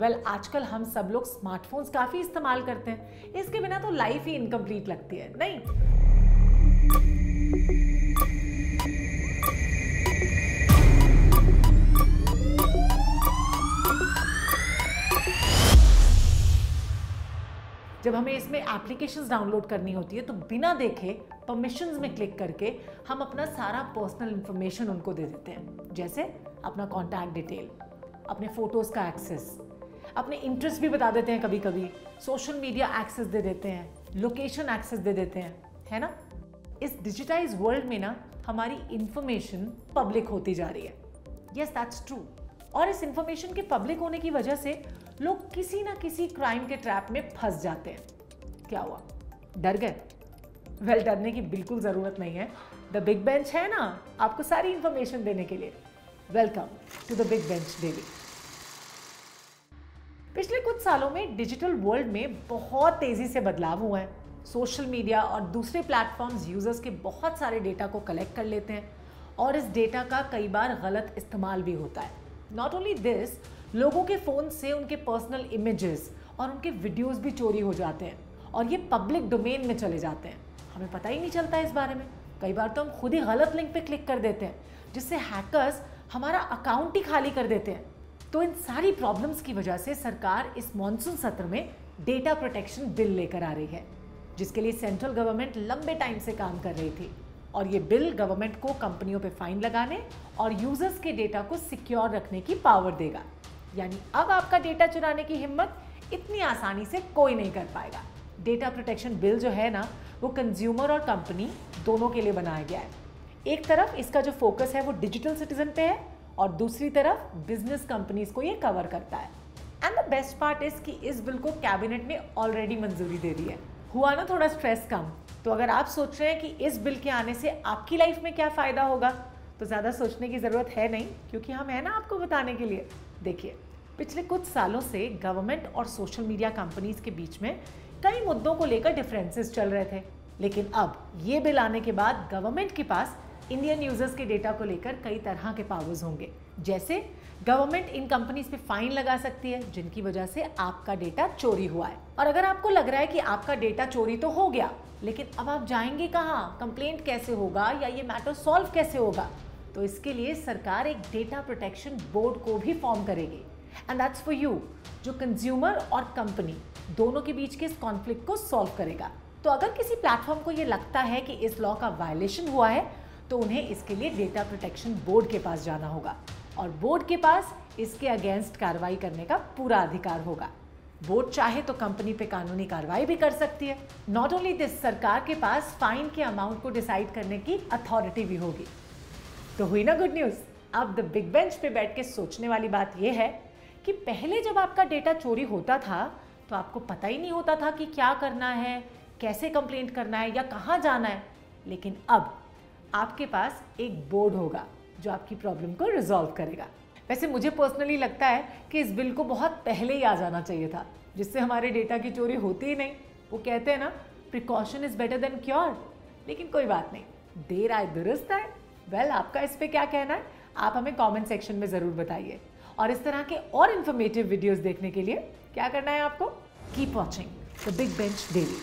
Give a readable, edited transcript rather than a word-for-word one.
आजकल हम सब लोग स्मार्टफोन्स काफी इस्तेमाल करते हैं, इसके बिना तो लाइफ ही इनकम्प्लीट लगती है, नहीं? जब हमें इसमें एप्लीकेशंस डाउनलोड करनी होती है तो बिना देखे परमिशंस में क्लिक करके हम अपना सारा पर्सनल इंफॉर्मेशन उनको दे देते हैं, जैसे अपना कॉन्टैक्ट डिटेल, अपने फोटोज का एक्सेस, अपने इंटरेस्ट भी बता देते हैं, कभी कभी सोशल मीडिया एक्सेस दे देते हैं, लोकेशन एक्सेस दे देते हैं, है ना? इस डिजिटाइज वर्ल्ड में ना हमारी इंफॉर्मेशन पब्लिक होती जा रही है। Yes, that's true. और इस इंफॉर्मेशन के पब्लिक होने की वजह से लोग किसी ना किसी क्राइम के ट्रैप में फंस जाते हैं। क्या हुआ, डर गए? वेल, डरने की बिल्कुल जरूरत नहीं है। द बिग बेंच है ना आपको सारी इंफॉर्मेशन देने के लिए। Welcome to the big bench daily. पिछले कुछ सालों में डिजिटल वर्ल्ड में बहुत तेजी से बदलाव हुआ है। सोशल मीडिया और दूसरे प्लेटफॉर्म्स यूजर्स के बहुत सारे डेटा को कलेक्ट कर लेते हैं और इस डेटा का कई बार गलत इस्तेमाल भी होता है। नॉट ओनली दिस, लोगों के फोन से उनके पर्सनल इमेजेस और उनके वीडियोस भी चोरी हो जाते हैं और ये पब्लिक डोमेन में चले जाते हैं। हमें पता ही नहीं चलता इस बारे में। कई बार तो हम खुद ही गलत लिंक पे क्लिक कर देते हैं, जिससे हैकर्स हमारा अकाउंट ही खाली कर देते हैं। तो इन सारी प्रॉब्लम्स की वजह से सरकार इस मॉनसून सत्र में डेटा प्रोटेक्शन बिल लेकर आ रही है, जिसके लिए सेंट्रल गवर्नमेंट लंबे टाइम से काम कर रही थी। और ये बिल गवर्नमेंट को कंपनियों पे फाइन लगाने और यूजर्स के डेटा को सिक्योर रखने की पावर देगा। यानी अब आपका डेटा चुराने की हिम्मत इतनी आसानी से कोई नहीं कर पाएगा। डेटा प्रोटेक्शन बिल जो है ना, वो कंज्यूमर और कंपनी दोनों के लिए बनाया गया है। एक तरफ इसका जो फोकस है वो डिजिटल सिटीजन पे है और दूसरी तरफ बिजनेस कंपनीज को ये कवर करता है। And the best part is कि इस बिल को कैबिनेट ने ऑलरेडी मंजूरी दे दी है। हुआ ना थोड़ा स्ट्रेस कम। तो अगर आप सोच रहे हैं कि इस बिल के आने से आपकी लाइफ में क्या फ़ायदा होगा, तो ज़्यादा सोचने की ज़रूरत है नहीं, क्योंकि हम हैं ना आपको बताने के लिए। देखिए, पिछले कुछ सालों से गवर्नमेंट और सोशल मीडिया कंपनीज के बीच में कई मुद्दों को लेकर डिफरेंसेस चल रहे थे, लेकिन अब ये बिल आने के बाद गवर्नमेंट के पास इंडियन यूजर्स के डेटा को लेकर कई तरह के पावर्स होंगे। जैसे गवर्नमेंट इन कंपनीज पे फाइन लगा सकती है जिनकी वजह से आपका डेटा चोरी हुआ है। और अगर आपको लग रहा है कि आपका डेटा चोरी तो हो गया, लेकिन अब आप जाएंगे कहाँ, कंप्लेंट कैसे होगा या ये मैटर सॉल्व कैसे होगा, तो इसके लिए सरकार एक डेटा प्रोटेक्शन बोर्ड को भी फॉर्म करेगी। एंड दैट्स फॉर यू, जो कंज्यूमर और कंपनी दोनों के बीच के इस कॉन्फ्लिक्ट को सॉल्व करेगा। तो अगर किसी प्लेटफॉर्म को ये लगता है कि इस लॉ का वायलेशन हुआ है, तो उन्हें इसके लिए डेटा प्रोटेक्शन बोर्ड के पास जाना होगा और बोर्ड के पास इसके अगेंस्ट कार्रवाई करने का पूरा अधिकार होगा। बोर्ड चाहे तो कंपनी पे कानूनी कार्रवाई भी कर सकती है। नॉट ओनली दिस, सरकार के पास फाइन के अमाउंट को डिसाइड करने की अथॉरिटी भी होगी। तो हुई ना गुड न्यूज़। अब द बिग बेंच पे बैठ के सोचने वाली बात यह है कि पहले जब आपका डेटा चोरी होता था तो आपको पता ही नहीं होता था कि क्या करना है, कैसे कंप्लेंट करना है या कहाँ जाना है। लेकिन अब आपके पास एक बोर्ड होगा जो आपकी प्रॉब्लम को रिजॉल्व करेगा। वैसे मुझे पर्सनली लगता है कि इस बिल को बहुत पहले ही आ जाना चाहिए था, जिससे हमारे डेटा की चोरी होती ही नहीं। वो कहते हैं ना, precaution is better than cure. लेकिन कोई बात नहीं, देर आए दुरुस्त आए। वेल, आपका इस पे क्या कहना है, आप हमें कमेंट सेक्शन में ज़रूर बताइए। और इस तरह के और इन्फॉर्मेटिव वीडियोस देखने के लिए क्या करना है आपको? Keep watching the big bench daily.